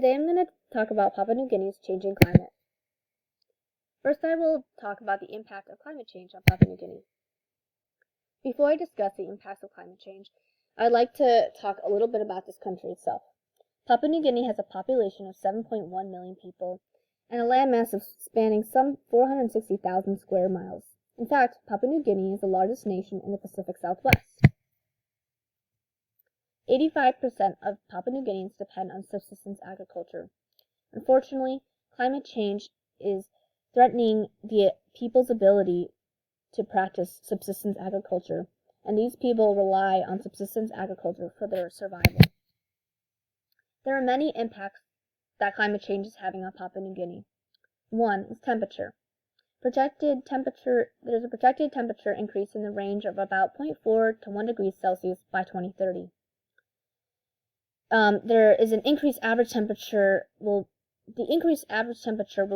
Today I'm going to talk about Papua New Guinea's changing climate. First, I will talk about the impact of climate change on Papua New Guinea. Before I discuss the impacts of climate change, I'd like to talk a little bit about this country itself. Papua New Guinea has a population of 7.1 million people and a landmass spanning some 460,000 square miles. In fact, Papua New Guinea is the largest nation in the Pacific Southwest. 85% of Papua New Guineans depend on subsistence agriculture. Unfortunately, climate change is threatening the people's ability to practice subsistence agriculture, and these people rely on subsistence agriculture for their survival. There are many impacts that climate change is having on Papua New Guinea. One is temperature. There's a projected temperature increase in the range of about 0.4 to 1 degrees Celsius by 2030. The increased average temperature will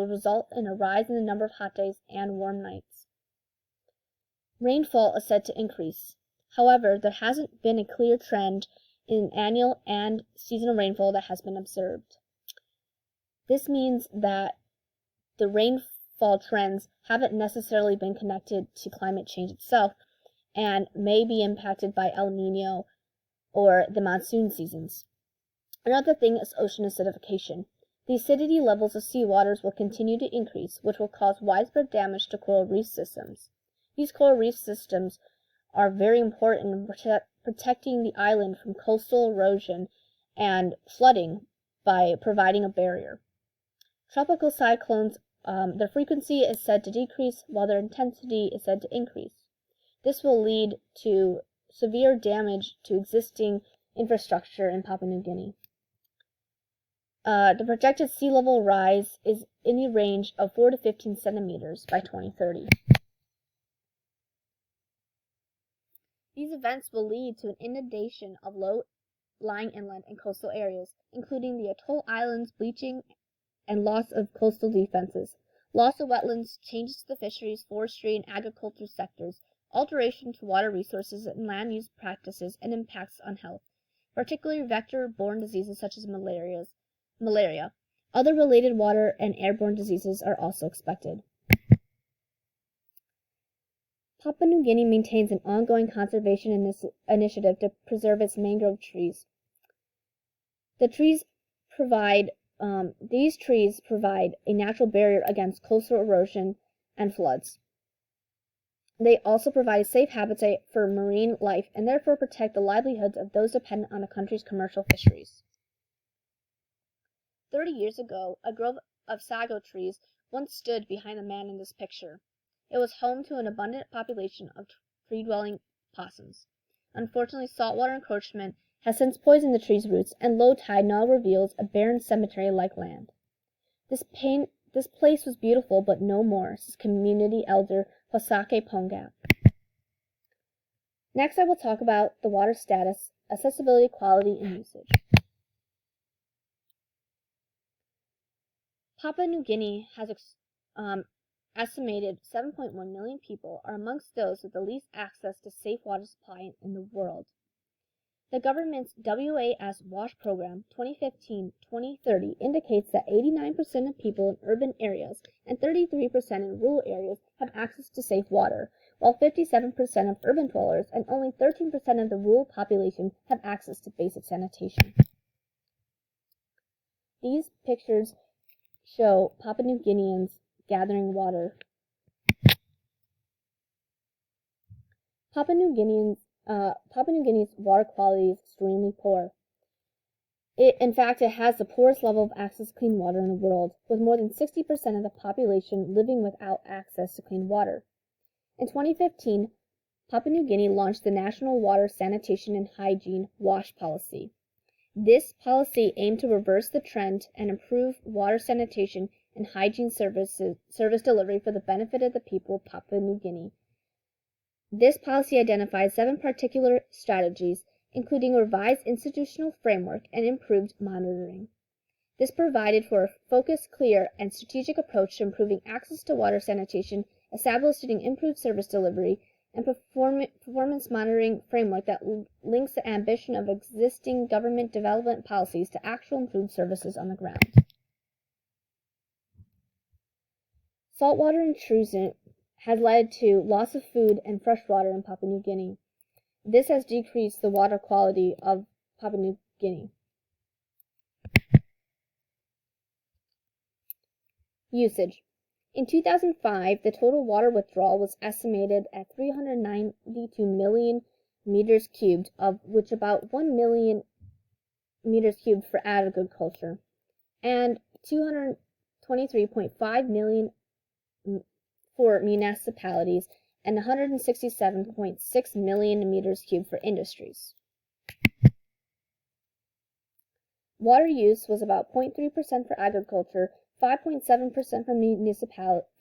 result in a rise in the number of hot days and warm nights. Rainfall is said to increase. However, there hasn't been a clear trend in annual and seasonal rainfall that has been observed. This means that the rainfall trends haven't necessarily been connected to climate change itself and may be impacted by El Nino or the monsoon seasons. Another thing is ocean acidification. The acidity levels of seawaters will continue to increase, which will cause widespread damage to coral reef systems. These coral reef systems are very important in protecting the island from coastal erosion and flooding by providing a barrier. Tropical cyclones, their frequency is said to decrease while their intensity is said to increase. This will lead to severe damage to existing infrastructure in Papua New Guinea. The projected sea level rise is in the range of 4 to 15 centimeters by 2030. These events will lead to an inundation of low-lying inland and coastal areas, including the atoll islands, bleaching, and loss of coastal defenses, loss of wetlands, changes to the fisheries, forestry, and agriculture sectors, alteration to water resources and land use practices, and impacts on health, particularly vector-borne diseases such as malaria. Other related water and airborne diseases are also expected. Papua New Guinea maintains an ongoing conservation initiative to preserve its mangrove trees. These trees provide a natural barrier against coastal erosion and floods. They also provide a safe habitat for marine life and therefore protect the livelihoods of those dependent on the country's commercial fisheries. 30 years ago, a grove of sago trees once stood behind the man in this picture. It was home to an abundant population of tree-dwelling possums. Unfortunately, saltwater encroachment has since poisoned the tree's roots, and low tide now reveals a barren cemetery-like land. This place was beautiful, but no more, says community elder Hosake Pongap. Next, I will talk about the water status, accessibility, quality, and usage. Papua New Guinea has estimated 7.1 million people are amongst those with the least access to safe water supply in the world. The government's WAS WASH program 2015-2030 indicates that 89% of people in urban areas and 33% in rural areas have access to safe water, while 57% of urban dwellers and only 13% of the rural population have access to basic sanitation. These pictures show Papua New Guineans gathering water. Papua New Guinea's water quality is extremely poor. In fact, it has the poorest level of access to clean water in the world, with more than 60% of the population living without access to clean water. In 2015, Papua New Guinea launched the National Water Sanitation and Hygiene WASH policy. This policy aimed to reverse the trend and improve water sanitation and hygiene service delivery for the benefit of the people of Papua New Guinea. This policy identified 7 particular strategies, including a revised institutional framework and improved monitoring. This provided for a focused, clear, and strategic approach to improving access to water sanitation, establishing improved service delivery, and performance monitoring framework that links the ambition of existing government development policies to actual improved services on the ground. Saltwater intrusion has led to loss of food and fresh water in Papua New Guinea. This has decreased the water quality of Papua New Guinea. Usage. In 2005, the total water withdrawal was estimated at 392 million meters cubed, of which about 1 million meters cubed for agriculture, and 223.5 million for municipalities, and 167.6 million meters cubed for industries. Water use was about 0.3% for agriculture, 5.7% from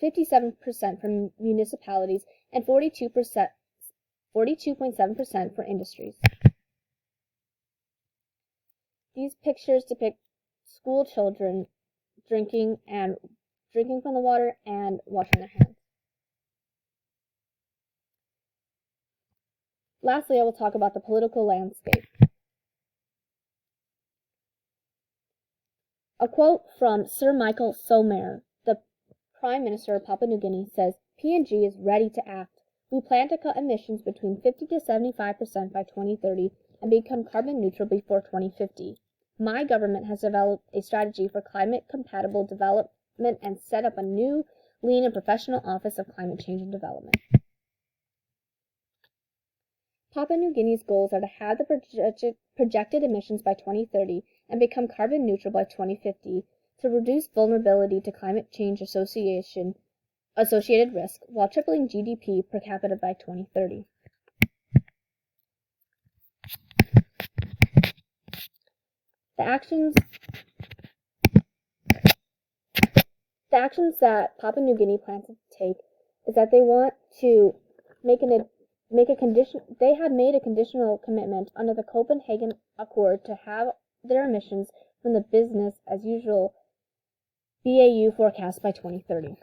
57% from municipalities, and 42.7% for industries. These pictures depict school children drinking from the water and washing their hands. Lastly, I will talk about the political landscape. A quote from Sir Michael Somare, the Prime Minister of Papua New Guinea, says, "PNG is ready to act. We plan to cut emissions between 50 to 75% by 2030 and become carbon neutral before 2050. My government has developed a strategy for climate-compatible development and set up a new, lean and professional Office of Climate Change and Development." Papua New Guinea's goals are to have the projected emissions by 2030 and become carbon neutral by 2050 to reduce vulnerability to climate change associated risk while tripling GDP per capita by 2030. The actions that Papua New Guinea plans to take is that they want to they have made a conditional commitment under the Copenhagen Accord to have their emissions from the business as usual BAU forecast by 2030.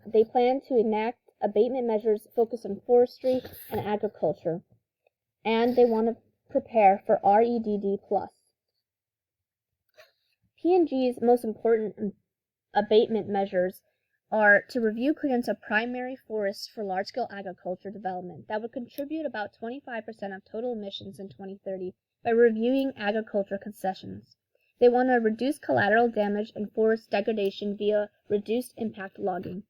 They plan to enact abatement measures focused on forestry and agriculture, and they want to prepare for REDD+. PNG's most important abatement measures are to review clearance of primary forests for large-scale agriculture development that would contribute about 25% of total emissions in 2030 by reviewing agriculture concessions. They want to reduce collateral damage and forest degradation via reduced impact logging.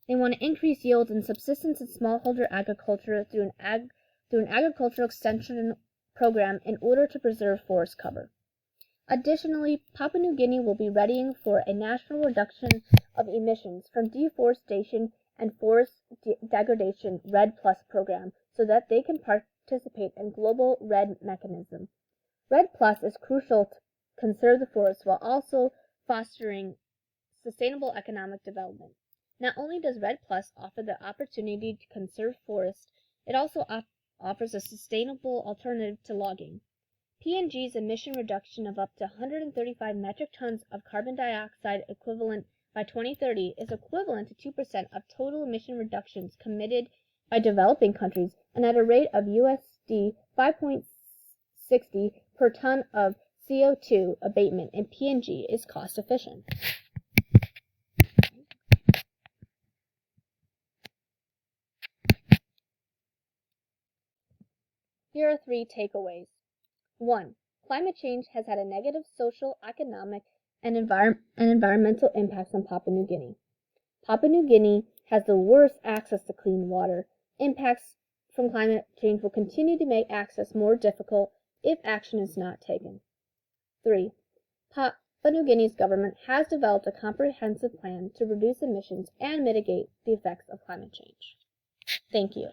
They want to increase yields in subsistence and smallholder agriculture through an agricultural extension program in order to preserve forest cover. Additionally, Papua New Guinea will be readying for a national reduction of emissions from deforestation and forest degradation REDD+ program so that they can participate in global REDD mechanism. REDD+ is crucial to conserve the forest while also fostering sustainable economic development. Not only does REDD+ offer the opportunity to conserve forest, it also offers a sustainable alternative to logging. PNG's emission reduction of up to 135 metric tons of carbon dioxide equivalent by 2030 is equivalent to 2% of total emission reductions committed by developing countries, and at a rate of USD 5.60 per ton of CO2 abatement in PNG is cost efficient. Here are 3 takeaways. 1. Climate change has had a negative social, economic, and environmental impacts on Papua New Guinea. Papua New Guinea has the worst access to clean water. Impacts from climate change will continue to make access more difficult if action is not taken. 3. Papua New Guinea's government has developed a comprehensive plan to reduce emissions and mitigate the effects of climate change. Thank you.